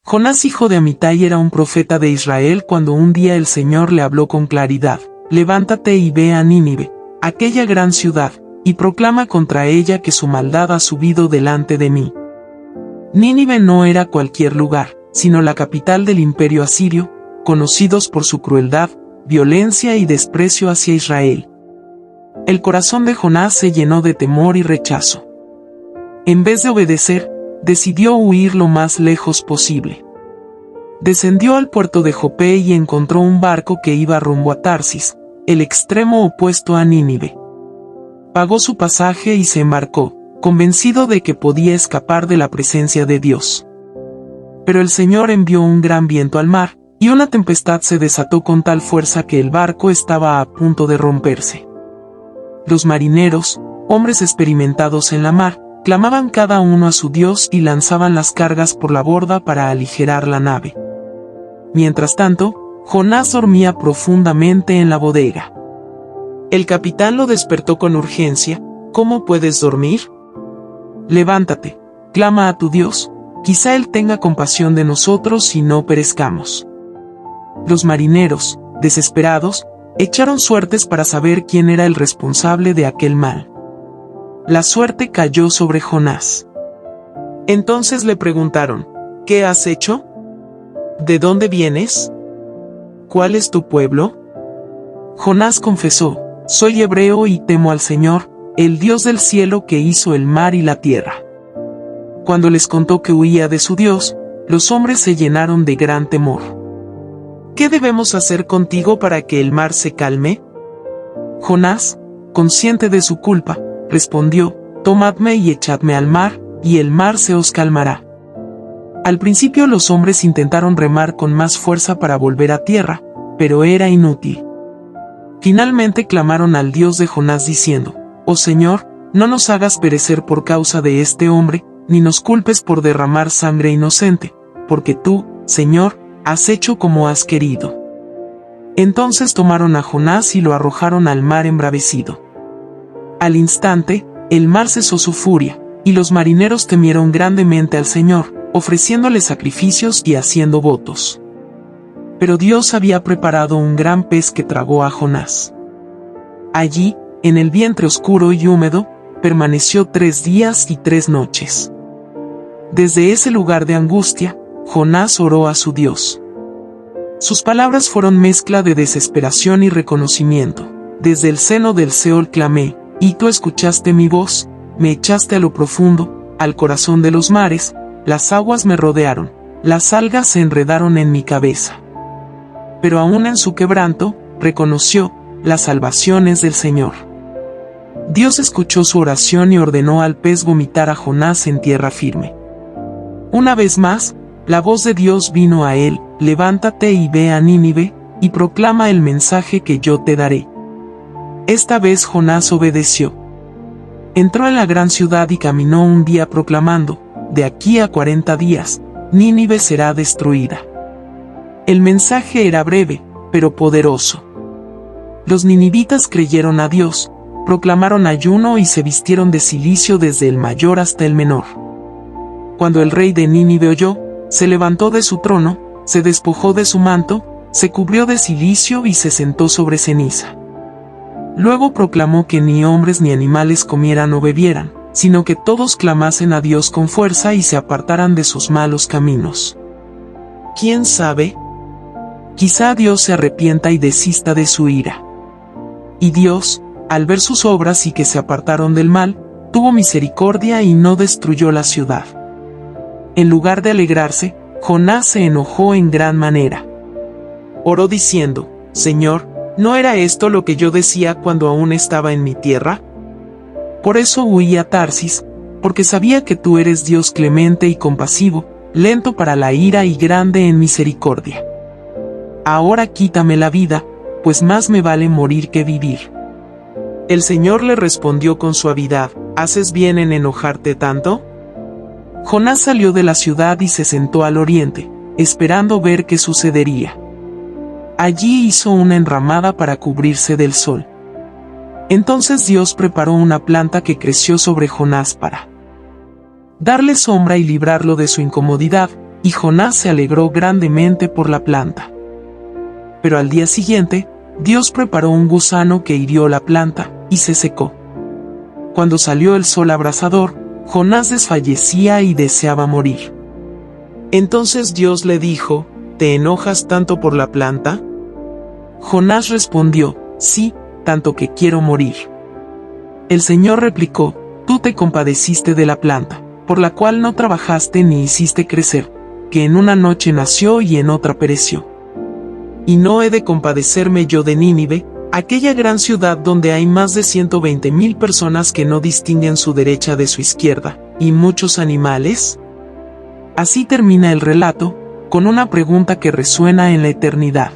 Jonás, hijo de Amitai, era un profeta de Israel cuando un día el Señor le habló con claridad: levántate y ve a Nínive, aquella gran ciudad, y proclama contra ella que su maldad ha subido delante de mí. Nínive no era cualquier lugar, sino la capital del imperio asirio, conocidos por su crueldad, violencia y desprecio hacia Israel. El corazón de Jonás se llenó de temor y rechazo. En vez de obedecer, decidió huir lo más lejos posible. Descendió al puerto de Jope y encontró un barco que iba rumbo a Tarsis, el extremo opuesto a Nínive. Pagó su pasaje y se embarcó, convencido de que podía escapar de la presencia de Dios. Pero el Señor envió un gran viento al mar, y una tempestad se desató con tal fuerza que el barco estaba a punto de romperse. Los marineros, hombres experimentados en la mar, clamaban cada uno a su Dios y lanzaban las cargas por la borda para aligerar la nave. Mientras tanto, Jonás dormía profundamente en la bodega. El capitán lo despertó con urgencia. ¿Cómo puedes dormir? Levántate, clama a tu Dios, quizá Él tenga compasión de nosotros y no perezcamos. Los marineros, desesperados, echaron suertes para saber quién era el responsable de aquel mal. La suerte cayó sobre Jonás. Entonces le preguntaron: ¿qué has hecho? ¿De dónde vienes? ¿Cuál es tu pueblo? Jonás confesó: soy hebreo y temo al Señor, el Dios del cielo que hizo el mar y la tierra. Cuando les contó que huía de su Dios, los hombres se llenaron de gran temor. ¿Qué debemos hacer contigo para que el mar se calme? Jonás, consciente de su culpa, respondió: tomadme y echadme al mar, y el mar se os calmará. Al principio los hombres intentaron remar con más fuerza para volver a tierra, pero era inútil. Finalmente clamaron al Dios de Jonás diciendo: oh Señor, no nos hagas perecer por causa de este hombre, ni nos culpes por derramar sangre inocente, porque tú, Señor, has hecho como has querido. Entonces tomaron a Jonás y lo arrojaron al mar embravecido. Al instante, el mar cesó su furia, y los marineros temieron grandemente al Señor, ofreciéndole sacrificios y haciendo votos. Pero Dios había preparado un gran pez que tragó a Jonás. Allí, en el vientre oscuro y húmedo, permaneció 3 días y 3 noches. Desde ese lugar de angustia, Jonás oró a su Dios. Sus palabras fueron mezcla de desesperación y reconocimiento. Desde el seno del Seol clamé, y tú escuchaste mi voz, me echaste a lo profundo, al corazón de los mares, las aguas me rodearon, las algas se enredaron en mi cabeza. Pero aún en su quebranto, reconoció las salvaciones del Señor. Dios escuchó su oración y ordenó al pez vomitar a Jonás en tierra firme. Una vez más, la voz de Dios vino a él: levántate y ve a Nínive, y proclama el mensaje que yo te daré. Esta vez Jonás obedeció. Entró en la gran ciudad y caminó un día proclamando: de aquí a 40 días, Nínive será destruida. El mensaje era breve, pero poderoso. Los ninivitas creyeron a Dios, proclamaron ayuno y se vistieron de cilicio desde el mayor hasta el menor. Cuando el rey de Nínive oyó, se levantó de su trono, se despojó de su manto, se cubrió de cilicio y se sentó sobre ceniza. Luego proclamó que ni hombres ni animales comieran o bebieran, sino que todos clamasen a Dios con fuerza y se apartaran de sus malos caminos. ¿Quién sabe? Quizá Dios se arrepienta y desista de su ira. Y Dios, al ver sus obras y que se apartaron del mal, tuvo misericordia y no destruyó la ciudad. En lugar de alegrarse, Jonás se enojó en gran manera. Oró diciendo: Señor, ¿no era esto lo que yo decía cuando aún estaba en mi tierra? Por eso huí a Tarsis, porque sabía que tú eres Dios clemente y compasivo, lento para la ira y grande en misericordia. Ahora quítame la vida, pues más me vale morir que vivir. El Señor le respondió con suavidad: ¿haces bien en enojarte tanto? Jonás salió de la ciudad y se sentó al oriente, esperando ver qué sucedería. Allí hizo una enramada para cubrirse del sol. Entonces Dios preparó una planta que creció sobre Jonás para darle sombra y librarlo de su incomodidad, y Jonás se alegró grandemente por la planta. Pero al día siguiente, Dios preparó un gusano que hirió la planta, y se secó. Cuando salió el sol abrasador, Jonás desfallecía y deseaba morir. Entonces Dios le dijo: ¿te enojas tanto por la planta? Jonás respondió: sí, tanto que quiero morir. El Señor replicó: tú te compadeciste de la planta, por la cual no trabajaste ni hiciste crecer, que en una noche nació y en otra pereció. ¿Y no he de compadecerme yo de Nínive, aquella gran ciudad donde hay más de 120,000 personas que no distinguen su derecha de su izquierda, y muchos animales? Así termina el relato, con una pregunta que resuena en la eternidad.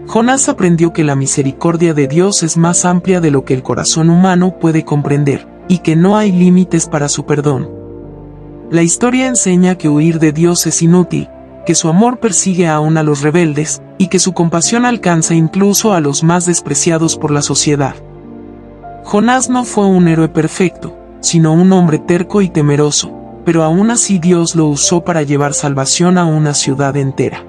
Jonás aprendió que la misericordia de Dios es más amplia de lo que el corazón humano puede comprender, y que no hay límites para su perdón. La historia enseña que huir de Dios es inútil, que su amor persigue aún a los rebeldes, y que su compasión alcanza incluso a los más despreciados por la sociedad. Jonás no fue un héroe perfecto, sino un hombre terco y temeroso, pero aún así Dios lo usó para llevar salvación a una ciudad entera.